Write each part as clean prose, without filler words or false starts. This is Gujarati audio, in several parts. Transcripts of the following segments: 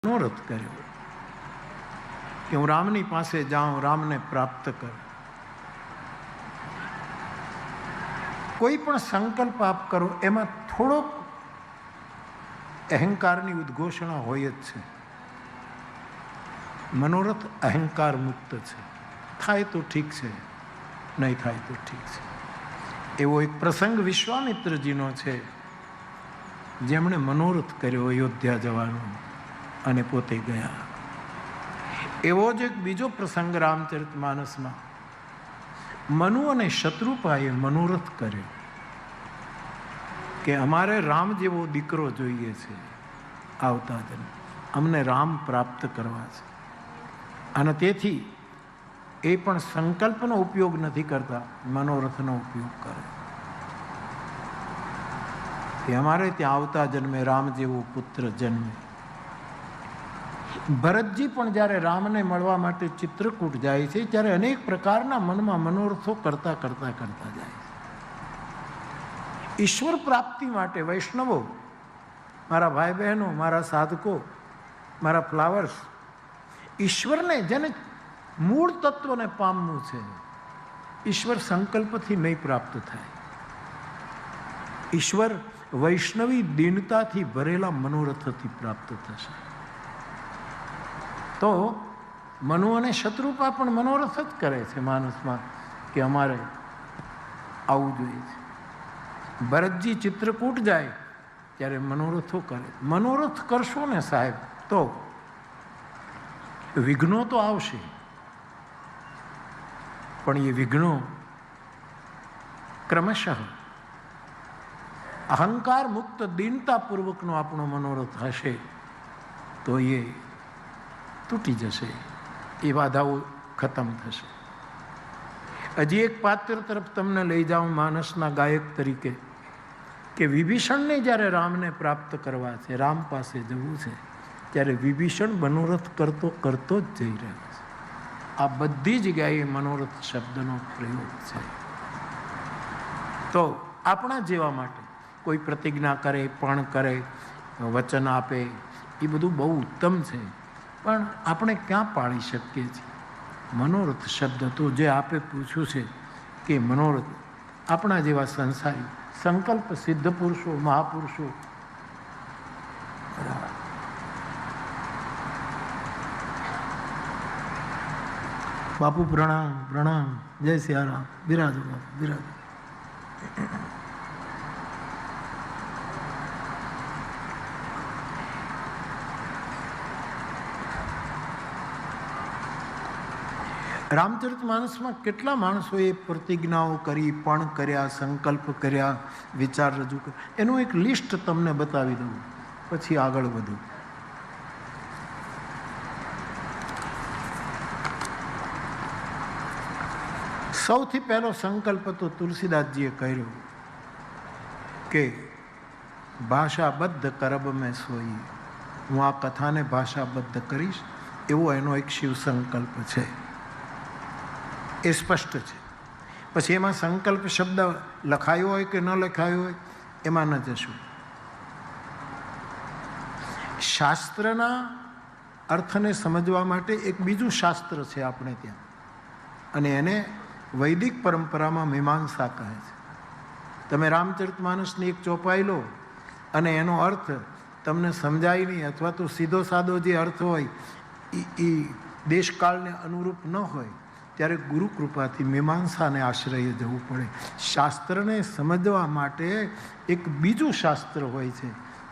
મનોરથ કર્યો કે હું રામની પાસે જાઉં, રામને પ્રાપ્ત કરું. કોઈ પણ સંકલ્પ આપ કરો એમાં થોડોક અહંકારની ઉદ્ઘોષણા હોય જ છે. મનોરથ અહંકાર મુક્ત છે. થાય તો ઠીક છે, નહીં થાય તો ઠીક છે. એવો એક પ્રસંગ વિશ્વામિત્રજીનો છે, જેમણે મનોરથ કર્યો અયોધ્યા જવાનો અને પોતે ગયા. એવો જ એક બીજો પ્રસંગ રામચરિતમાનસમાં મનુ અને શત્રુપાએ મનોરથ કર્યો કે અમારે રામ જેવો દીકરો જોઈએ છે આવતા જન્મ, અમને રામ પ્રાપ્ત કરવા છે. અને તેથી એ પણ સંકલ્પનો ઉપયોગ નથી કરતા, મનોરથનો ઉપયોગ કરે કે અમારે ત્યાં આવતા જન્મે રામ જેવો પુત્ર જન્મે. ભરતજી પણ જ્યારે રામને મળવા માટે ચિત્રકૂટ જાય છે ત્યારે અનેક પ્રકારના મનમાં મનોરથો કરતા જાય છે. ઈશ્વર પ્રાપ્તિ માટે વૈષ્ણવો, મારા ભાઈ બહેનો, મારા સાધકો, મારા ફ્લાવર્સ, ઈશ્વરને જેને મૂળ તત્વને પામવું છે, ઈશ્વર સંકલ્પથી નહીં પ્રાપ્ત થાય. ઈશ્વર વૈષ્ણવી દીનતાથી ભરેલા મનોરથથી પ્રાપ્ત થશે. તો મનુ અને શત્રુપા પણ મનોરથ જ કરે છે માનસમાં કે અમારે આવું જોઈએ છે. ભરતજી ચિત્રકૂટ જાય ત્યારે મનોરથો કરે. મનોરથ કરશો ને સાહેબ તો વિઘ્નો તો આવશે, પણ એ વિઘ્નો ક્રમશઃ અહંકાર મુક્ત દીનતાપૂર્વકનો આપણો મનોરથ હશે તો એ તૂટી જશે, એ બાધાઓ ખતમ થશે. હજી એક પાત્ર તરફ તમને લઈ જાઉં માનસના ગાયક તરીકે કે વિભીષણને જ્યારે રામને પ્રાપ્ત કરવા છે, રામ પાસે જવું છે, ત્યારે વિભીષણ મનોરથ કરતો જ જઈ રહ્યો છે. આ બધી જગ્યાએ મનોરથ શબ્દનો પ્રયોગ છે. તો આપણા જેવા માટે કોઈ પ્રતિજ્ઞા કરે, પણ કરે, વચન આપે, એ બધું બહુ ઉત્તમ છે, પણ આપણે ક્યાં પાળી શકીએ છીએ? મનોરથ શબ્દ તો જે આપે પૂછ્યું છે કે મનોરથ, આપણા જેવા સંસારી સંકલ્પ સિદ્ધ પુરુષો, મહાપુરુષો, બાપુ પ્રણામ પ્રણામ, જય સિયારામ, બિરાજો બાપુ બિરાજો. રામચરિતમાનસમાં કેટલા માણસોએ પ્રતિજ્ઞાઓ કરી, પણ કર્યા, સંકલ્પ કર્યા, વિચાર રજૂ કર્યા, એનું એક લિસ્ટ તમને બતાવી દઉં, પછી આગળ વધું. સૌથી પહેલો સંકલ્પ તો તુલસીદાસજીએ કર્યો કે ભાષાબદ્ધ કરબ મેં સોઈ, હું આ કથાને ભાષાબદ્ધ કરીશ, એવો એનો એક શિવ સંકલ્પ છે. એ સ્પષ્ટ છે. પછી એમાં સંકલ્પ શબ્દ લખાયો હોય કે ન લખાયો હોય એમાં ન જશું. શાસ્ત્રના અર્થને સમજવા માટે એક બીજું શાસ્ત્ર છે આપણે ત્યાં, અને એને વૈદિક પરંપરામાં મીમાંસા કહે છે. તમે રામચરિતમાનસની એક ચોપાઈ લો અને એનો અર્થ તમને સમજાય નહીં, અથવા તો સીધો સાદો જે અર્થ હોય એ દેશકાળને અનુરૂપ ન હોય, ત્યારે ગુરુ કૃપાથી મીમાંસાને આશ્રય જવું પડે. શાસ્ત્રને સમજવા માટે એક બીજું શાસ્ત્ર હોય છે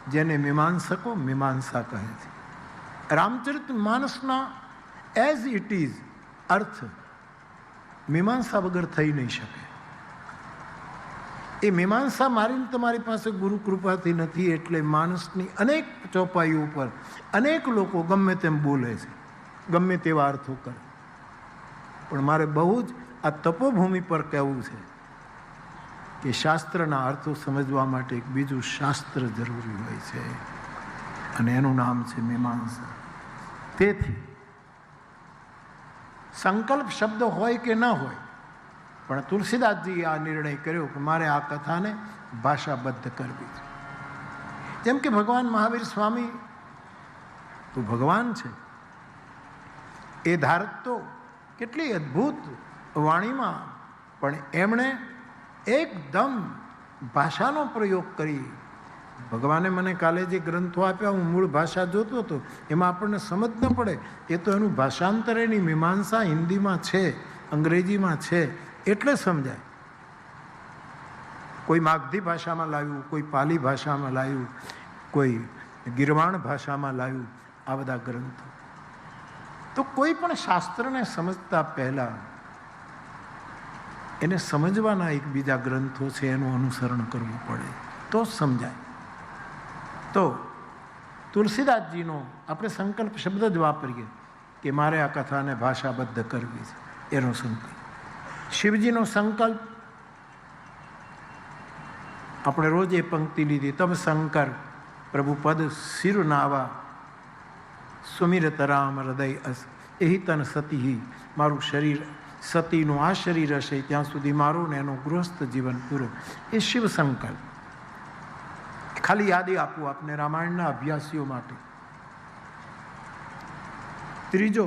જેને મીમાંસકો મીમાંસા કહે છે. રામચરિતમાનસના એઝ ઇટ ઇઝ અર્થ મીમાંસા વગર થઈ નહીં શકે. એ મીમાંસા મારીને તમારી પાસે ગુરુ કૃપાથી નથી, એટલે માનસની અનેક ચોપાઈઓ ઉપર અનેક લોકો ગમે તેમ બોલે છે, ગમે તેવા અર્થો કરે. પણ મારે બહુ જ આ તપોભૂમિ પર કહેવું છે કે શાસ્ત્રના અર્થો સમજવા માટે એક બીજું શાસ્ત્ર જરૂરી હોય છે, અને એનું નામ છે મીમાંસા. તેથી સંકલ્પ શબ્દ હોય કે ન હોય, પણ તુલસીદાસજીએ આ નિર્ણય કર્યો કે મારે આ કથાને ભાષાબદ્ધ કરવી છે. જેમ કે ભગવાન મહાવીર સ્વામી તો ભગવાન છે. એ ધારક તો કેટલી અદ્ભુત વાણીમાં, પણ એમણે એકદમ ભાષાનો પ્રયોગ કરી. ભગવાને મને કાલે જે ગ્રંથો આપ્યા, હું મૂળ ભાષા જોતો હતો, એમાં આપણને સમજ ન પડે. એ તો એનું ભાષાંતર, એની મીમાંસા હિન્દીમાં છે, અંગ્રેજીમાં છે, એટલે સમજાય. કોઈ માગધી ભાષામાં લાવ્યું, કોઈ પાલી ભાષામાં લાવ્યું, કોઈ ગીરવાણ ભાષામાં લાવ્યું, આ બધા ગ્રંથો. તો કોઈ પણ શાસ્ત્રને સમજતા પહેલા એને સમજવાના એક બીજા ગ્રંથો છે, એનું અનુસરણ કરવું પડે તો જ સમજાય. તો તુલસીદાસજીનો આપણે સંકલ્પ શબ્દ જ વાપરીએ કે મારે આ કથાને ભાષાબદ્ધ કરવી છે, એનો સંકલ્પ. શિવજીનો સંકલ્પ આપણે રોજ એ પંક્તિ લીધી, તબ શંકર પ્રભુ પદ શિર નાવા સુમિરત રામ હૃદય અસ એહી તન સતી. મારું શરીર સતીનું આ શરીર હશે ત્યાં સુધી મારું ને એનું ગૃહસ્થ જીવન પૂરો. એ શિવ સંકલ્પ. ખાલી યાદી આપું આપને રામાયણના અભ્યાસીઓ માટે. ત્રીજો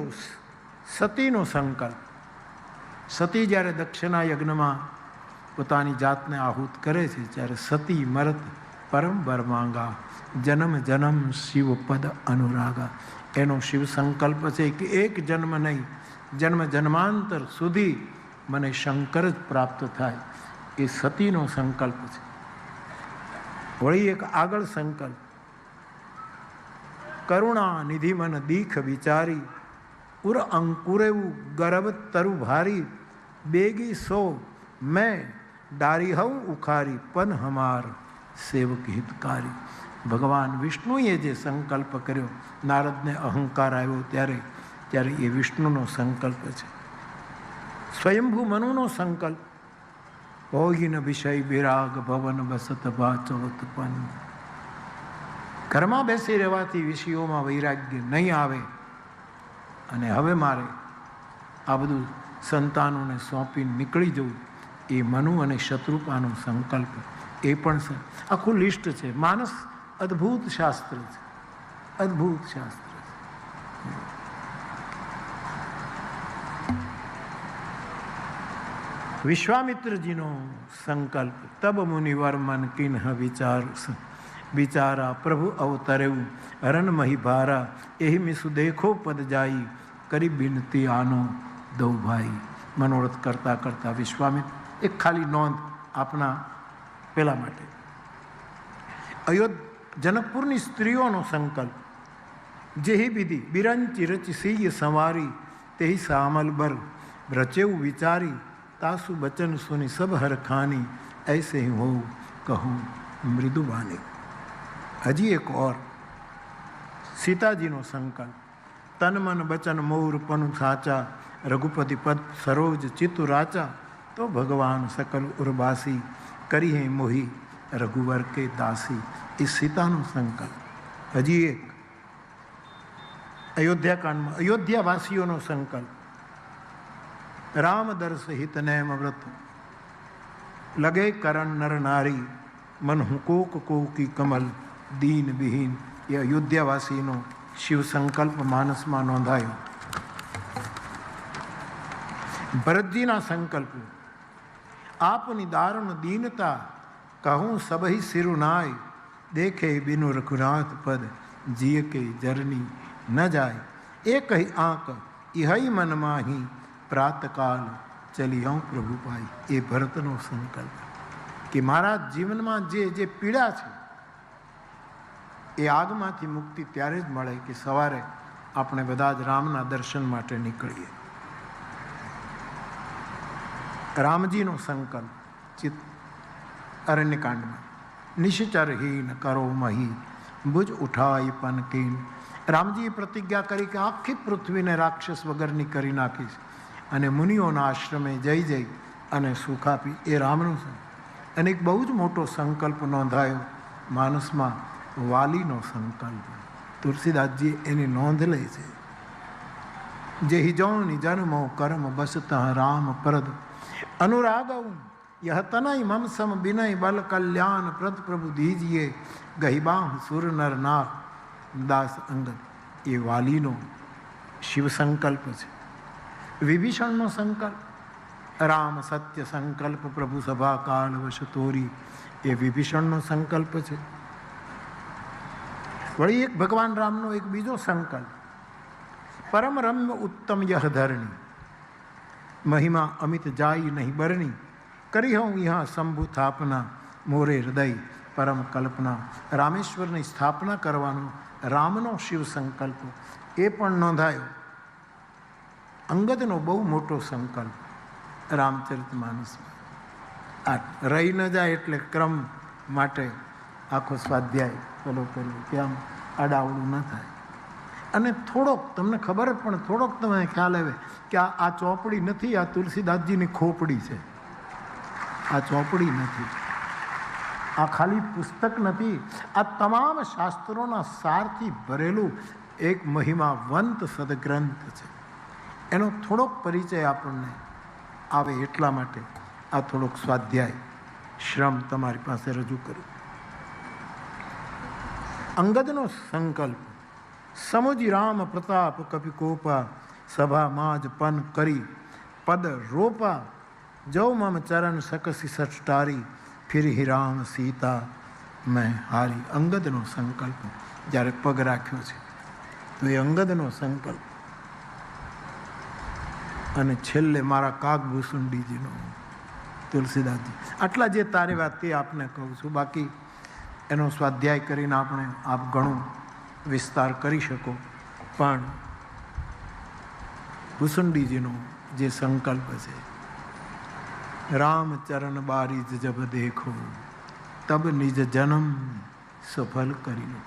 સતીનો સંકલ્પ. સતી જ્યારે દક્ષિણા યજ્ઞમાં પોતાની જાતને આહુત કરે છે, ત્યારે સતી મરત પરમ બર માંગા જન્મ જન્મ શિવ પદ અનુરાગા. એનો શિવ સંકલ્પ છે કે એક જન્મ નહીં, જન્મ જન્માંતર સુધી મને શંકર જ પ્રાપ્ત થાય. એ સતીનો સંકલ્પ છે. વળી એક આગળ સંકલ્પ, કરુણા નિધિ મન દીખ વિચારી ઉર અંકુરેવું ગરબ તરુ ભારી બેગી સો મેં ડારી હઉં ઉખારી પન હમાર સેવક હિતકારી. ભગવાન વિષ્ણુએ જે સંકલ્પ કર્યો, નારદને અહંકાર આવ્યો ત્યારે એ વિષ્ણુનો સંકલ્પ છે. સ્વયંભૂ મનુનો સંકલ્પ, ભોગીન વિષય વિરાગ ભવન બસત વાચવત પન. ઘરમાં બેસી રહેવાથી વિષયોમાં વૈરાગ્ય નહીં આવે, અને હવે મારે આ બધું સંતાનોને સોંપી નીકળી જવું, એ મનુ અને શત્રુપાનો સંકલ્પ. એ પણ આખું લિસ્ટ છે. માનસ અદ્ભુત શાસ્ત્ર છે, અદ્ભુત શાસ્ત્ર છે. વિશ્વામિત્રજીનો સંકલ્પ, તબ મુનિવર મન કિન્હ વિચારા પ્રભુ અવતરેવું હરણ મહી ભારા એહી મિસુ દેખો પદ જાઈ કરી બિનતી આનો દો ભાઈ. મનોરથ કરતા કરતા વિશ્વામિત્ર. એક ખાલી નોંધ આપણા પેલા માટે, જનકપુરની સ્ત્રીઓનો સંકલ્પ, જેહી વિધિ બિરંચી રચી સિંહ સંવારી તેહી સામલ બર રચેવું વિચારી તાસુ બચન સુની સબ હરખાની ऐसे ही हो કહું મૃદુબાની. હજી એક ઓર, સીતાજીનો સંકલ્પ, તન મન બચન મોર પનુ સાચા રઘુપતિ પદ સરોજ ચિત્તુ રાચા તો ભગવાન સકલ ઉર્વાસી કરી હે મોહી રઘુવર કે દાસી. એ સીતાનો સંકલ્પ. હજી એક અયોધ્યાકાંડમાં અયોધ્યાવાસીઓનો સંકલ્પ, રામ દર્શ હિત નેમ વ્રત લગે કરણ નર નારી મન હું કોક કોકી કમલ દીન વિહીન. એ અયોધ્યાવાસીનો શિવ સંકલ્પ માનસમાં નોંધાયો. ભરતજીના સંકલ્પ, આપની દારુણ દીનતા કહું સબહી સિરુ નાય દેખે બિनु રઘુનાથ પદ જીય કે જરની ન જાય એ કહી આંક ઇહઈ મન માહી પ્રાતકાલ ચલી હું પ્રભુ પાઈ. એ ભરતનો સંકલ્પ કે મારા જીવનમાં જે પીડા છે એ આગમાંથી મુક્તિ ત્યારે જ મળે કે સવારે આપણે બધા જ રામના દર્શન માટે નીકળીએ. રામજીનો સંકલ્પ અરણ્યકાંડમાં, નિશ્ચરહીન કરો મહી ભુજ ઉઠાઈ પનકીન. રામજીએ પ્રતિજ્ઞા કરી કે આખી પૃથ્વીને રાક્ષસ વગરની કરી નાખીશ અને મુનિઓના આશ્રમે જઈ અને સુખ આપી. એ રામનો અને એક બહુ જ મોટો સંકલ્પ નોંધાયો માનસમાં, વાલીનો સંકલ્પ. તુલસીદાસજી એની નોંધ લે છે. જે હિજોની જન્મો કર્મ બસત રામ પ્રદ अनुरागऊ यह तनय मम सम बिनय बल कल्याण प्रद प्रभु दीजिए गहिबाह सुर नर नाथ दास अंगद. એ વાલીનો શિવ સંકલ્પ છે. વિભીષણનો સંકલ્પ, રામ સત્ય સંકલ્પ પ્રભુ સભા કાળ વશ તોરી, એ વિભીષણનો સંકલ્પ છે. વળી એક ભગવાન રામનો એક બીજો સંકલ્પ, પરમ રમ્ય ઉત્તમ યહ ધરણી, મહિમા અમિત જાય નહીં બરણી, કરી હું યહ શંભુ સ્થાપના, મોરે હૃદય પરમ કલ્પના. રામેશ્વરની સ્થાપના કરવાનો રામનો શિવ સંકલ્પ એ પણ નોંધાયો. અંગદનો બહુ મોટો સંકલ્પ રામચરિતમાનસમાં. આ રહી ન જાય એટલે ક્રમ માટે આખો સ્વાધ્યાય પેલો કે આમ આડાવડું ન થાય. અને થોડોક તમને ખબર પણ થોડોક તમને ખ્યાલ આવે કે આ ચોપડી નથી, આ તુલસીદાસજીની ખોપડી છે. આ ચોપડી નથી, આ ખાલી પુસ્તક નથી, આ તમામ શાસ્ત્રોના સારથી ભરેલું એક મહિમાવંત સદગ્રંથ છે. એનો થોડોક પરિચય આપણને આવે એટલા માટે આ થોડોક સ્વાધ્યાય શ્રમ તમારી પાસે રજૂ કરું. અંગદનો સંકલ્પ, સમુજી રામ પ્રતાપ કપિ કોપા, સભા માજ પન કરી પદ રોપા, જવ મમ ચરણ સકસી સટારી, ફિર રામ સીતા મેં હારી. અંગદનો સંકલ્પ જ્યારે પગ રાખ્યો છે તો એ અંગદનો સંકલ્પ. અને છેલ્લે મારા કાગભૂષુંડીજીનો, તુલસીદાસજી. આટલા જે તારી વાત તે આપને કહું છું, બાકી એનો સ્વાધ્યાય કરીને આપણે આપ ઘણું વિસ્તાર કરી શકો. પણ ભૂષુંડીજીનો જે સંકલ્પ છે, રામ ચરણ બારીજ જબ દેખો તબ નિજ જન્મ સફળ કરી લો.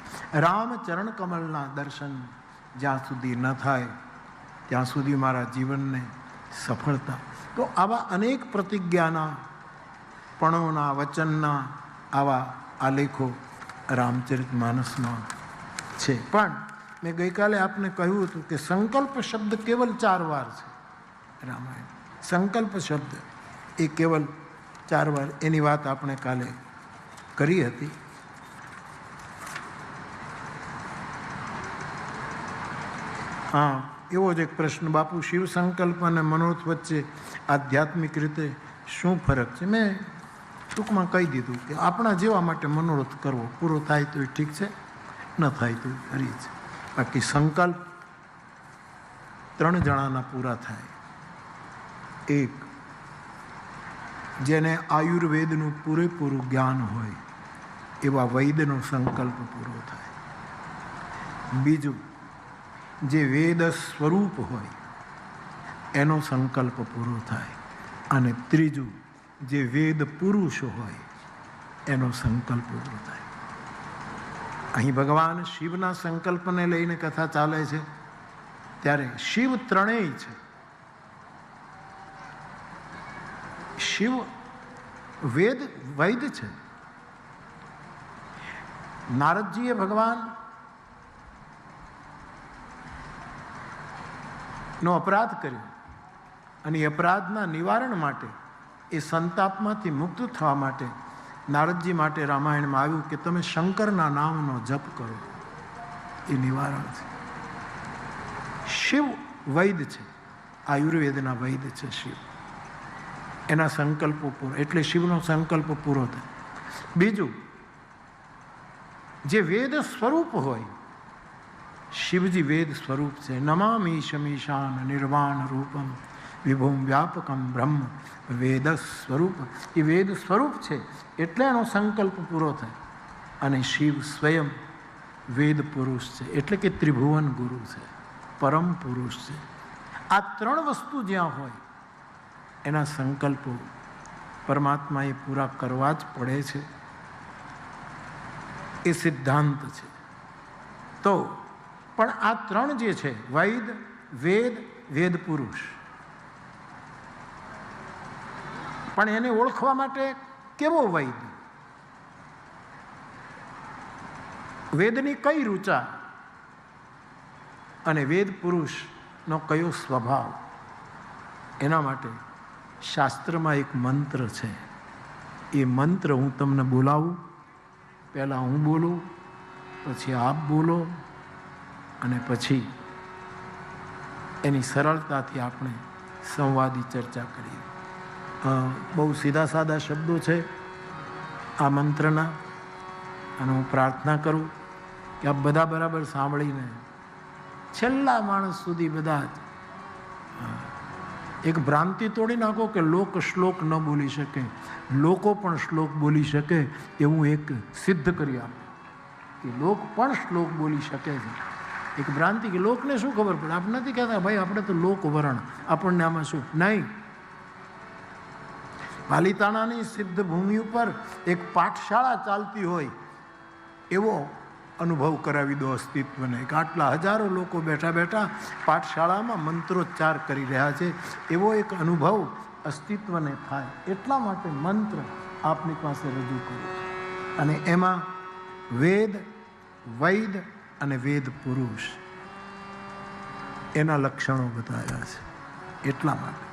રામ ચરણ કમલના દર્શન જ્યાં સુધી ન થાય ત્યાં સુધી મારા જીવનને સફળતા. તો આવા અનેક પ્રતિજ્ઞાના પણોના વચનના આવા આલેખો રામચરિતમાનસમાં છે. પણ મેં ગઈકાલે આપને કહ્યું હતું કે સંકલ્પ શબ્દ કેવલ 4 વાર છે રામાયણ. સંકલ્પ શબ્દ એ કેવલ 4 વાર, એની વાત આપણે કાલે કરી હતી. હા, એવો જ એક પ્રશ્ન, બાપુ શિવ સંકલ્પ અને મનોરથ વચ્ચે આધ્યાત્મિક રીતે શું ફરક છે? મેં ટૂંકમાં કહી દીધું કે આપણા જેવા માટે મનોરથ કરવો, પૂરો થાય તો ઠીક છે, ન થાય તો ફરી છે. બાકી સંકલ્પ 3 જણાના પૂરા થાય. એક, જેને આયુર્વેદનું પૂરેપૂરું જ્ઞાન હોય એવા વૈદનો સંકલ્પ પૂરો થાય. બીજું, જે વેદ સ્વરૂપ હોય એનો સંકલ્પ પૂરો થાય. અને ત્રીજું, જે વેદ પુરુષ હોય એનો સંકલ્પ પૂરો થાય. અહીં ભગવાન શિવના સંકલ્પને લઈને કથા ચાલે છે ત્યારે શિવ ત્રણેય છે. શિવ વૈદ છે. નારદજીએ ભગવાન નો અપરાધ કર્યો અને એ અપરાધના નિવારણ માટે, એ સંતાપમાંથી મુક્ત થવા માટે નારદજી માટે રામાયણમાં આવ્યું કે તમે શંકરના નામનો જપ કરો, એ નિવારણ છે. શિવ વૈદ છે, આયુર્વેદના વૈદ છે શિવ. એના સંકલ્પો પૂરો, એટલે શિવનો સંકલ્પ પૂરો થાય. બીજું, જે વેદ સ્વરૂપ હોય, શિવજી વેદ સ્વરૂપ છે. નમામિ શમીશાન નિર્વાણ રૂપમ વિભુમ વ્યાપકમ બ્રહ્મ વેદ સ્વરૂપ. એ વેદ સ્વરૂપ છે એટલે એનો સંકલ્પ પૂરો થાય. અને શિવ સ્વયં વેદ પુરુષ છે, એટલે કે ત્રિભુવન ગુરુ છે, પરમ પુરુષ છે. આ 3 વસ્તુ જ્યાં હોય એના સંકલ્પો પરમાત્માએ પૂરા કરવા જ પડે છે. એ સિદ્ધાંત છે. તો પણ આ 3 જે છે, વૈદ, વેદ, વેદ પુરુષ, પણ એને ઓળખવા માટે કેવો વૈદ, વેદની કઈ રૂચા અને વેદ પુરુષનો કયો સ્વભાવ, એના માટે શાસ્ત્રમાં એક મંત્ર છે. એ મંત્ર હું તમને બોલાવું, પહેલાં હું બોલું, પછી આપ બોલો, અને પછી એની સરળતાથી આપણે સંવાદી ચર્ચા કરીએ. બહુ સીધા સાદા શબ્દો છે આ મંત્રના, અને હું પ્રાર્થના કરું કે આપ બધા બરાબર સાંભળીને છેલ્લા માણસ સુધી બધા જ એક ભ્રાંતિ તોડી નાખો કે લોક શ્લોક ન બોલી શકે, લોકો પણ શ્લોક બોલી શકે એવું એક સિદ્ધ કરી આપો કે લોક પણ શ્લોક બોલી શકે છે. એક ભ્રાંતિ કે લોકને શું ખબર પડે, આપણે નથી કહેતા ભાઈ આપણે તો લોકવરણ, આપણને આમાં શું નહીં. પાલિતાણાની સિદ્ધ ભૂમિ ઉપર એક પાઠશાળા ચાલતી હોય એવો અનુભવ કરાવી દો અસ્તિત્વને. કે આટલા હજારો લોકો બેઠા બેઠા પાઠશાળામાં મંત્રોચ્ચાર કરી રહ્યા છે એવો એક અનુભવ અસ્તિત્વને થાય. એટલા માટે મંત્ર આપની પાસે રજૂ કરું છું. અને એમાં વેદ, વૈદ અને વેદ પુરુષ એના લક્ષણો બતાવ્યા છે. એટલા માટે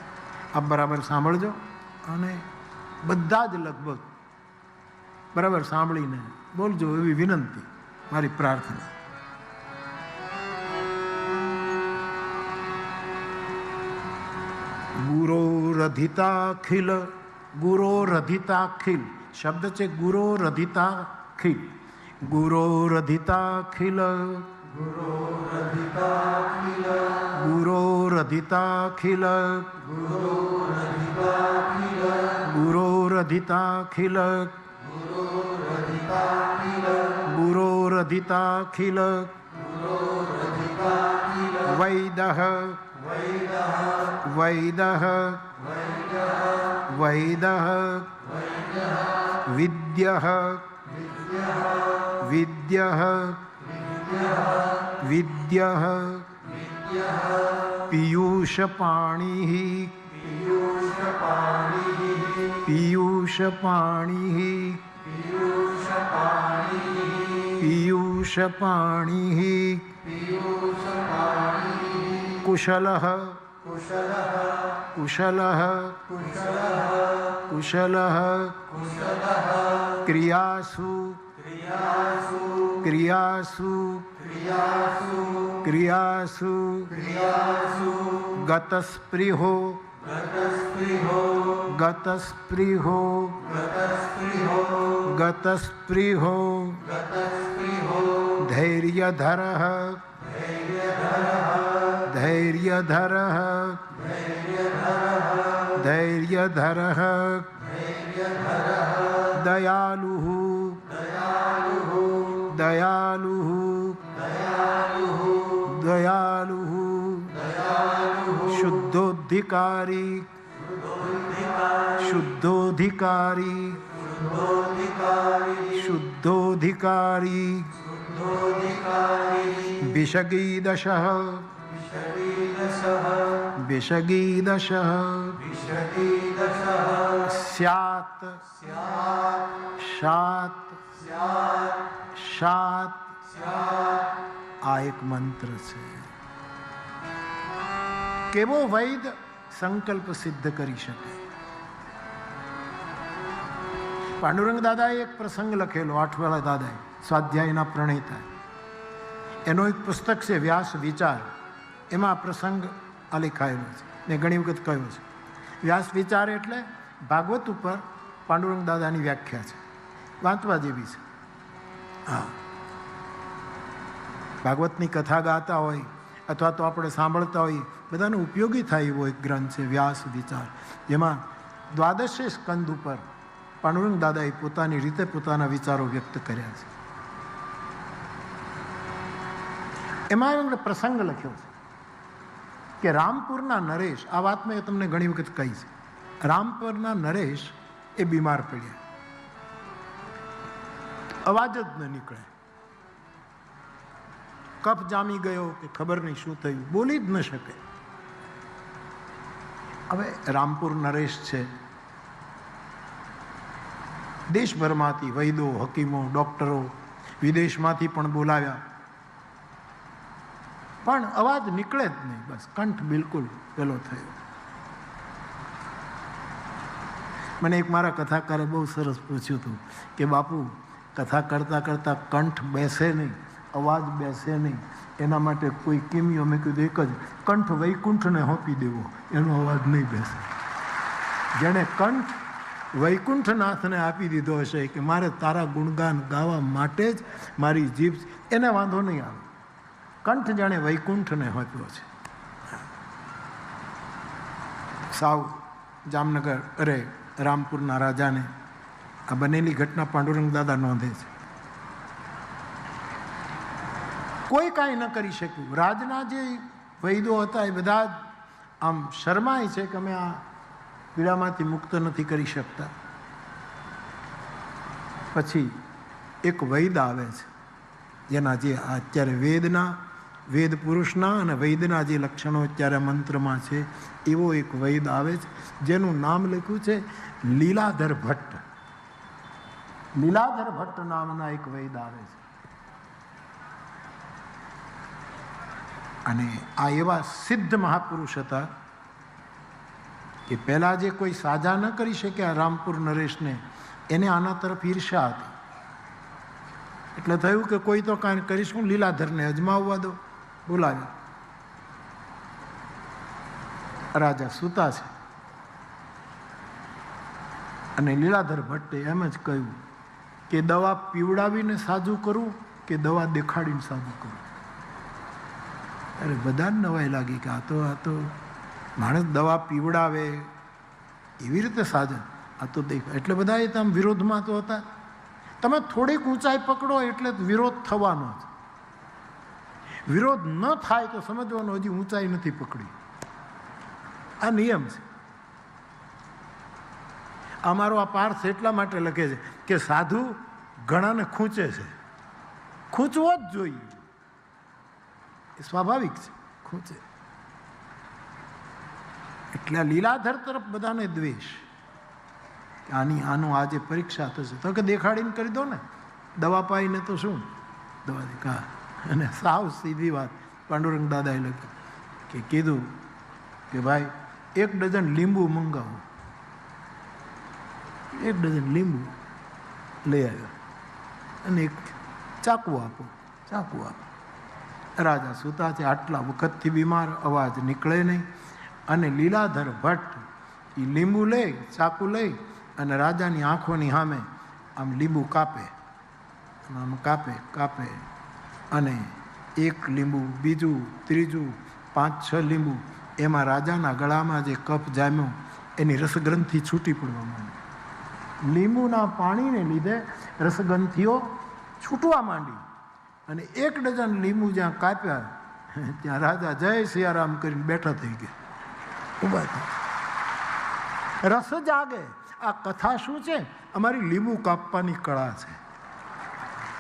આપ બરાબર સાંભળજો અને બધા જ લગભગ બરાબર સાંભળીને બોલજો એવી વિનંતી, મારી પ્રાર્થના. ગુરોરધિતાખિલ, ગુરોરધિતાખિલ શબ્દ છે ગુરોરધિતાખિલ. ગુરોરધિતાખિલ, ગુરોરધિતાખિલ, ગુરોરધિતાખિલ, ગુરોરધિતાખિલ, ગુરોરધિતાખિલ, વૈદઃ, વૈદઃ, વૈદઃ, વિદ્યઃ, વિદ્યઃ, વિદ્યઃ, પીયુષપાણિઃ, પીયુષપાણિઃ, પીયુષપાણિઃ, કુશલઃ, કુશલઃ, કુશલઃ, ક્રિયાસુ, ક્રિયાસુ, ક્રિયાસુ, ગતસ્પૃહો, ગતસ્પૃહો, ગતસ્પૃહો, ધૈર્યધરઃ, ધૈર્યધરઃ, ધૈર્યધરઃ, દયાલુઃ, દયાલુઃ, દયાલુઃ, શુદ્ધોધિકારી, શુદ્ધોધિકારી, શુદ્ધોધિકારી, વિષગીદશઃ, વિષગીદશઃ, સ્યાત, શાત, શાત. આ એક મંત્ર છે. કેવો વૈદ સંકલ્પ સિદ્ધ કરી શકે. પાંડુરંગ દાદાએ એક પ્રસંગ લખેલો, આઠવાલા દાદાએ, સ્વાધ્યાયના પ્રણેતા. એનો એક પુસ્તક છે વ્યાસ વિચાર, એમાં આ પ્રસંગ આલેખાયેલો છે. મેં ઘણી વખત કહ્યું છે વ્યાસ વિચાર એટલે ભાગવત ઉપર પાંડુરંગ દાદાની વ્યાખ્યા છે, વાંચવા જેવી છે. હા, ભાગવતની કથા ગાતા હોય અથવા તો આપણે સાંભળતા હોય, બધાને ઉપયોગી થાય એવો એક ગ્રંથ છે વ્યાસ વિચાર, જેમાં દ્વાદશે સ્કંદ ઉપર પાંડુરંગ દાદાએ પોતાની રીતે પોતાના વિચારો વ્યક્ત કર્યા છે. એમાં એમણે પ્રસંગ લખ્યો છે કે રામપુરના નરેશ, આ વાત મેં તમને ઘણી વખત કહી છે, રામપુરના નરેશ એ બીમાર પડ્યા, અવાજ જ ન નીકળે, કફ જામી ગયો કે ખબર નહીં શું થયું, બોલી જ ન શકે. હવે રામપુર નરેશ છે, દેશભરમાંથી વૈદો, હકીમો, ડોક્ટરો, વિદેશમાંથી પણ બોલાવ્યા, પણ અવાજ નીકળે જ નહીં, બસ કંઠ બિલકુલ પેલો થયો. મને એક મારા કથાકારે બહુ સરસ પૂછ્યું હતું કે બાપુ કથા કરતા કરતા કંઠ બેસે નહીં અવાજ બેસે નહીં, એના માટે કોઈ કિમિયો મેં કીધું એક જ, કંઠ વૈકુંઠને હોંપી દેવો, એનો અવાજ નહીં બેસે. જેણે કંઠ વૈકુંઠનાથને આપી દીધો હશે કે મારે તારા ગુણગાન ગાવા માટે જ મારી જીભ, એને વાંધો નહીં આવે. કંઠ જાણે વૈકુંઠને હોપ્યો છે. સાવ જામનગર રામપુરના રાજાને આ બનેલી ઘટના પાંડુરંગ દાદા નોંધે છે. કોઈ કાંઈ ન કરી શક્યું. રાજના જે વૈદો હતા એ બધા જ આમ શરમાય છે કે અમે આ પીડામાંથી મુક્ત નથી કરી શકતા. પછી એક વૈદ આવે છે જેના જે અત્યારે વેદ પુરુષના અને વૈદના જે લક્ષણો અત્યારે મંત્રમાં છે એવો એક વૈદ આવે છે જેનું નામ લખ્યું છે લીલાધર ભટ્ટ. લીલાધર ભટ્ટ નામના એક વૈદ આવે છે. અને આ એવા સિદ્ધ મહાપુરુષ હતા કે પહેલાં જે કોઈ સાજા ન કરી શક્યા રામપુર નરેશને, એને આના તરફ ઈર્ષા હતી. એટલે થયું કે કોઈ તો કાંઈ કરીશું, લીલાધરને અજમાવવા દો. બોલાવ્યા. રાજા સૂતા છે અને લીલાધર ભટ્ટે એમ જ કહ્યું કે દવા પીવડાવીને સાજું કરવું કે દવા દેખાડીને સાજું કરવું. અરે બધાને નવાઈ લાગી કે આ તો માણસ દવા પીવડાવે એવી રીતે સાજન, આ તો દેખ. એટલે બધા એ આમ વિરોધમાં તો હતા. તમે થોડીક ઊંચાઈ પકડો એટલે વિરોધ થવાનો જ. વિરોધ ન થાય તો સમજવાનો હજી ઊંચાઈ નથી પકડી. આ નિયમ છે. અમારો આ પાર્થ એટલા માટે લખે છે કે સાધુ ઘણાને ખૂંચે છે, ખૂંચવો જ જોઈએ, એ સ્વાભાવિક છે, ખૂંચે. એટલે લીલાધર તરફ બધાને દ્વેષ. આનું આજે પરીક્ષા થશે તો કે દેખાડીને કરી દો ને, દવા પાઈને તો શું દવા દેખા. અને સાવ સીધી વાત પાંડુરંગ દાદાએ લખી કે કીધું કે ભાઈ 1 ડઝન લીંબુ મંગાવો. 1 ડઝન લીંબુ લઈ આવ્યો અને એક ચાકુ આપો. રાજા સૂતા છે, આટલા વખતથી બીમાર, અવાજ નીકળે નહીં. અને લીલાધર ભટ્ટ એ લીંબુ લઈ, ચાકુ લઈ અને રાજાની આંખોની સામે આમ લીંબુ કાપે, આમ કાપે અને એક લીંબુ, બીજું, ત્રીજું, 5-6 લીંબુ, એમાં રાજાના ગળામાં જે કફ જામ્યો એની રસગ્રંથિ છૂટી પડવા માંડી. લીંબુના પાણીને લીધે રસગ્રંથિઓ છૂટવા માંડી. અને 1 ડઝન લીંબુ જ્યાં કાપ્યા ત્યાં રાજા જય સિયારામ કરીને બેઠા થઈ ગયા, ઊભા થયા. રસ જાગે. આ કથા શું છે? અમારી લીંબુ કાપવાની કળા છે.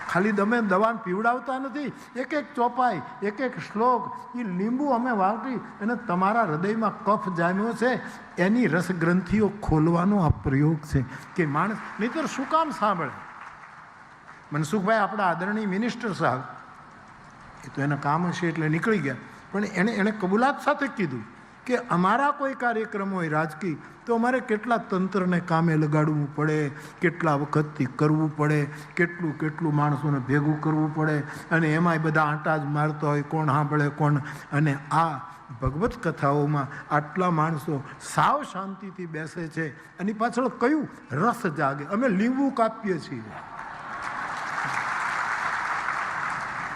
ખાલી તમે દવાને પીવડાવતા નથી. એક ચોપાઈ, એક શ્લોક, એ લીંબુ અમે વાવટી અને તમારા હૃદયમાં કફ જામ્યો છે એની રસગ્રંથિઓ ખોલવાનો આ પ્રયોગ છે કે માણસ નહીંતર શું કામ સાંભળે. મનસુખભાઈ આપણા આદરણીય મિનિસ્ટર સાહેબ, એ તો એના કામ હશે એટલે નીકળી ગયા, પણ એણે કબૂલાત સાથે કીધું કે અમારા કોઈ કાર્યક્રમ હોય રાજકીય તો અમારે કેટલા તંત્રને કામે લગાડવું પડે, કેટલા વખતથી કરવું પડે, કેટલું માણસોને ભેગું કરવું પડે, અને એમાંય બધા આંટા જ મારતા હોય, કોણ સાંભળે કોણ. અને આ ભગવત કથાઓમાં આટલા માણસો સાવ શાંતિથી બેસે છે. એની પાછળ કયું રસ જાગે. અમે લીંબુ કાપીએ છીએ.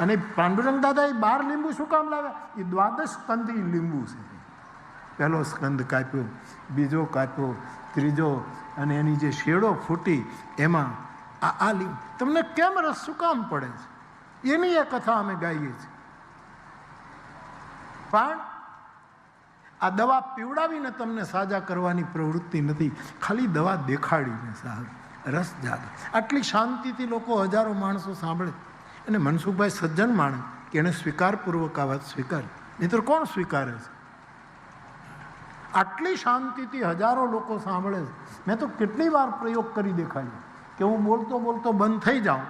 અને પાંડુરંગ દાદા એ 12 લીંબુ શું કામ લાવ્યા? એ 12 સ્કંદી લીંબુ છે. પહેલો સ્કંદ કાપ્યો, બીજો કાપ્યો, ત્રીજો, અને એની જે શેડો ફૂટી એમાં આ લીંબુ. તમને કેમ રસ શું કામ પડે છે? એની એ કથા અમે ગાઈએ છીએ. પણ આ દવા પીવડાવીને તમને સાજા કરવાની પ્રવૃત્તિ નથી, ખાલી દવા દેખાડીને સાહેબ રસ જાગે. આટલી શાંતિથી લોકો, હજારો માણસો સાંભળે. અને મનસુખભાઈ સજ્જન માણસ કે એણે સ્વીકારપૂર્વક આ વાત સ્વીકારી, નહીંતર કોણ સ્વીકારે છે? આટલી શાંતિથી હજારો લોકો સાંભળે છે. મેં તો કેટલી વાર પ્રયોગ કરી દેખાડ્યો કે હું બોલતો બંધ થઈ જાઉં.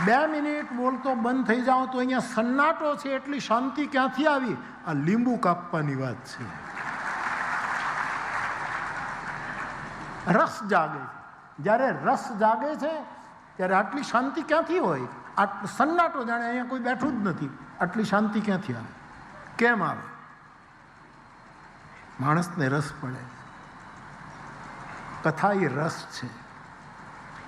2 મિનિટ બોલતો બંધ થઈ જાઓ તો અહીંયા સન્નાટો છે, એટલી શાંતિ ક્યાંથી આવી? આ લીંબુ કાપવાની વાત છે. રસ જાગે છે. જ્યારે રસ જાગે છે ત્યારે આટલી શાંતિ ક્યાંથી હોય? સન્નાટો, જાણે અહીંયા કોઈ બેઠું જ નથી. આટલી શાંતિ ક્યાંથી આવે? કેમ આવે? માણસને રસ પડે. કથા એ રસ છે.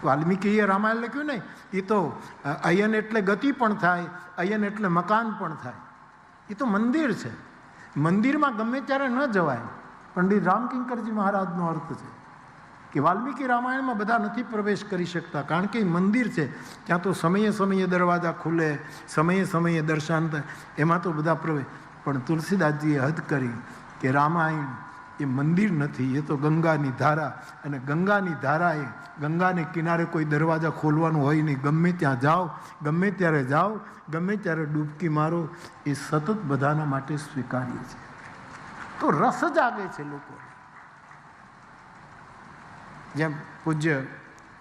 વાલ્મીકીએ રામાયણ લખ્યું ને, એ તો અયન એટલે ગતિ પણ થાય, અયન એટલે મકાન પણ થાય. એ તો મંદિર છે. મંદિરમાં ગમે ત્યારે ન જવાય. પંડિત રામકિંકરજી મહારાજનો અર્થ છે કે વાલ્મીકી રામાયણમાં બધા નથી પ્રવેશ કરી શકતા, કારણ કે એ મંદિર છે. ત્યાં તો સમયે સમયે દરવાજા ખુલે, સમયે સમયે દર્શન થાય, એમાં તો બધા પ્રવેશ. પણ તુલસીદાસજીએ હદ કરી કે રામાયણ એ મંદિર નથી, એ તો ગંગાની ધારા. અને ગંગાની ધારા એ ગંગાને કિનારે કોઈ દરવાજા ખોલવાનું હોય નહીં. ગમે ત્યાં જાઓ, ગમે ત્યારે જાઓ, ગમે ત્યારે ડૂબકી મારો, એ સતત બધાના માટે સ્વીકાર્ય છે. તો રસ જાગે છે લોકો. જેમ પૂજ્ય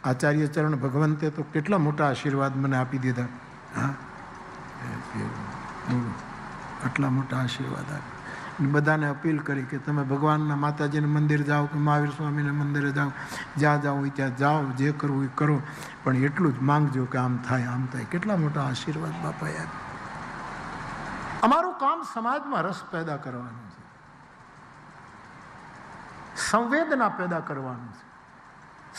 આચાર્ય ચરણ ભગવંતે તો કેટલા મોટા આશીર્વાદ મને આપી દીધા. હા, આટલા મોટા આશીર્વાદ આપ્યા. બધાને અપીલ કરી કે તમે ભગવાનના માતાજીના મંદિર જાઓ કે મહાવીર સ્વામીના મંદિરે જાઓ, જ્યાં જાઓ હોય ત્યાં જાઓ, જે કરવું એ કરો, પણ એટલું જ માંગજો કે આમ થાય, આમ થાય. કેટલા મોટા આશીર્વાદ બાપાએ આપ્યા. અમારું કામ સમાજમાં રસ પેદા કરવાનું છે, સંવેદના પેદા કરવાનું છે.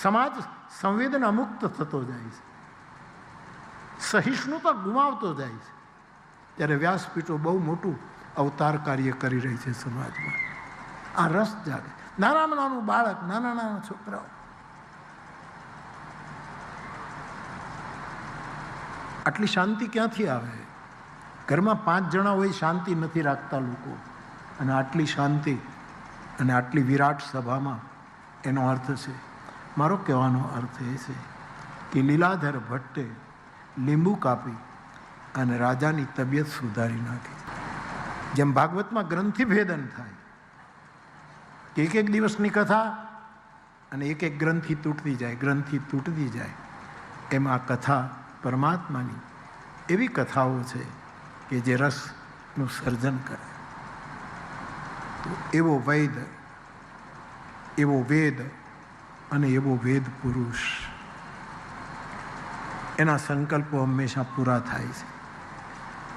સમાજ સંવેદના મુક્ત થતો જાય છે, સહિષ્ણુતા ગુમાવતો જાય છે. ત્યારે વ્યાસપીઠો બહુ મોટું અવતાર કાર્ય કરી રહી છે સમાજમાં. આ રસ જાગે. નાનામાં નાનું બાળક, નાના નાના છોકરાઓ, આટલી શાંતિ ક્યાંથી આવે? ઘરમાં 5 જણા હોય, શાંતિ નથી રાખતા લોકો. અને આટલી શાંતિ અને આટલી વિરાટ સભામાં. એનો અર્થ છે, મારો કહેવાનો અર્થ એ છે કે લીલાધર ભટ્ટે લીંબુ કાપી અને રાજાની તબિયત સુધારી નાખી. જેમ ભાગવતમાં ગ્રંથિ ભેદન થાય કે એક દિવસની કથા અને એક ગ્રંથિ તૂટતી જાય, ગ્રંથિ તૂટતી જાય, એમ આ કથા પરમાત્માની એવી કથાઓ છે કે જે રસનું સર્જન કરે. તો એવો વૈદ, એવો વેદ અને એવો વેદ પુરુષ, એના સંકલ્પો હંમેશા પૂરા થાય છે.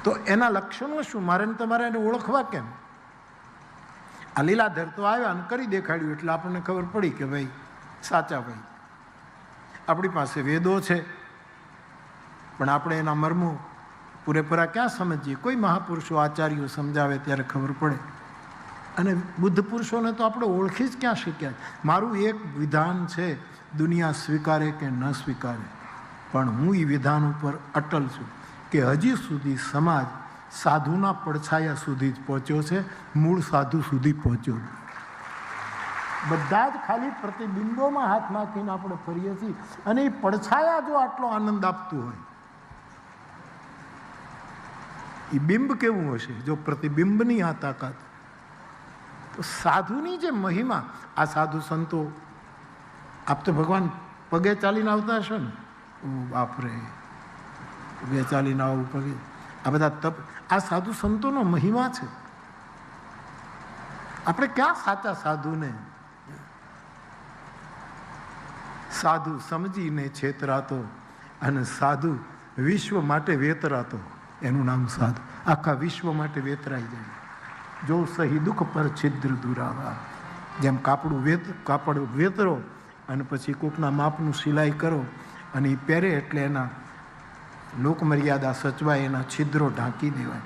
તો એના લક્ષણો શું? મારે ને તમારે એને ઓળખવા કેમ? આ લીલાધર તો આવ્યા અને કરી દેખાડ્યું એટલે આપણને ખબર પડી કે ભાઈ સાચા ભાઈ. આપણી પાસે વેદો છે, પણ આપણે એના મર્મો પૂરેપૂરા ક્યાં સમજીએ? કોઈ મહાપુરુષો, આચાર્યો સમજાવે ત્યારે ખબર પડે. અને બુદ્ધ પુરુષોને તો આપણે ઓળખી જ ક્યાં શીખ્યા? મારું એક વિધાન છે, દુનિયા સ્વીકારે કે ન સ્વીકારે, પણ હું એ વિધાન ઉપર અટલ છું કે હજી સુધી સમાજ સાધુના પડછાયા સુધી જ પહોંચ્યો છે, મૂળ સાધુ સુધી પહોંચ્યો નથી. બધા જ ખાલી પ્રતિબિંબોમાં હાથ નાખીને આપણે ફરીએ છીએ. અને એ પડછાયા જો આટલો આનંદ આપતું હોય, એ બિંબ કેવું હશે જો પ્રતિબિંબની આ તાકાત? તો સાધુની જે મહિમા, આ સાધુ સંતો, આપ તો ભગવાન પગે ચાલીને આવતા હશો ને? બાપરે, પગે ચાલીને આવું, પગે, આ બધા તપ, આ સાધુ સંતોનો મહિમા છે. આપણે ક્યાં સાચા સાધુને? સાધુ સમજીને છેતરાતો અને સાધુ વિશ્વ માટે વેતરાતો, એનું નામ સાધુ. આખા વિશ્વ માટે વેતરાઈ જાય. જો સહી દુઃખ પર છિદ્ર દુરાવા. જેમ કાપડ વેતરો અને પછી કોકના માપનું સિલાઈ કરો અને એ પહેરે એટલે એના લોકમર્યાદા સચવાય, એના છિદ્રો ઢાંકી દેવાય.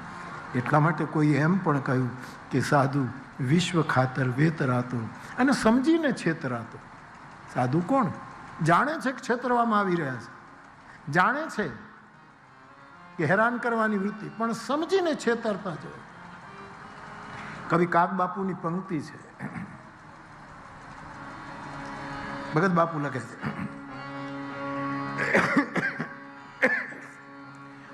એટલા માટે કોઈ એમ પણ કહ્યું કે સાધુ વિશ્વ ખાતર વેતરાતો અને સમજીને છેતરાતો. સાધુ કોણ? જાણે છે કે છેતરવામાં આવી રહ્યા છે, જાણે છે કે હેરાન કરવાની વૃત્તિ, પણ સમજીને છેતરતા છે. કવિ કાગ બાપુની પંક્તિ છે, ભગત બાપુ લખે છે,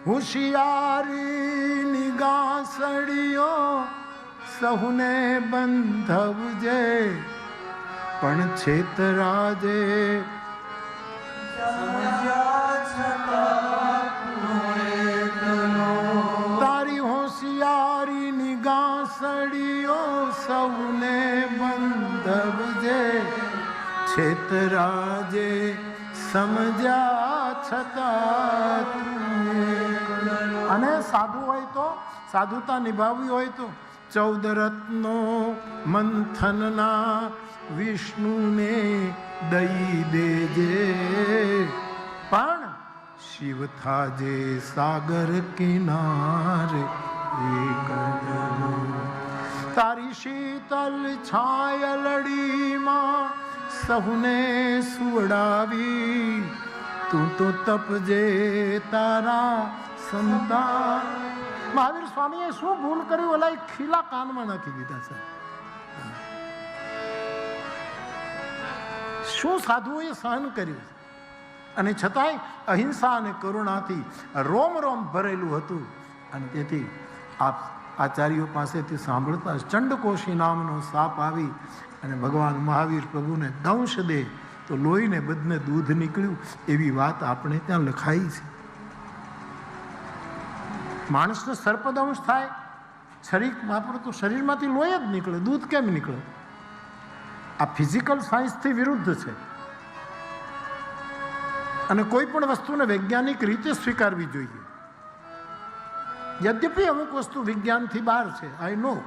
હોશિયારી ગાસડીઓ સહુને બંધવજે, પણ છેતરાજે છેતરાજે સમજ્યા છતાં. અને સાધુ હોય તો સાધુતા નિભાવવી હોય તો 14 રત્નો મંથનના વિષ્ણુને દઈ દેજે. પણ શિવ થાજે સાગર કિનારે એક તારી શીતલ છાયલડીમાં સહુને સુવડાવી. તું તો તપજે તારા સંતા. મહાવીર સ્વામીએ શું ભૂલ કરી? ઓલા ખીલા કાનમાં નાખી દીધા છે. શું સાધુઓએ સહન કર્યું? અને છતાંય અહિંસા અને કરુણાથી રોમ રોમ ભરેલું હતું. અને તેથી આપ આચાર્યો પાસેથી સાંભળતા ચંડકોશી નામનો સાપ આવી અને ભગવાન મહાવીર પ્રભુને દંશ દે તો લોહીને બદલે દૂધ નીકળ્યું. એવી વાત આપણે ત્યાં લખાઈ છે. માણસને સર્પદંશ થાય, શરીરમાં આપણે તો શરીરમાંથી લોહી જ નીકળે, દૂધ કેમ નીકળે? આ ફિઝિકલ સાયન્સથી વિરુદ્ધ છે. અને કોઈ પણ વસ્તુને વૈજ્ઞાનિક રીતે સ્વીકારવી જોઈએ. યદ્યપિ અમુક વસ્તુ વિજ્ઞાનથી બહાર છે, આઈ નો.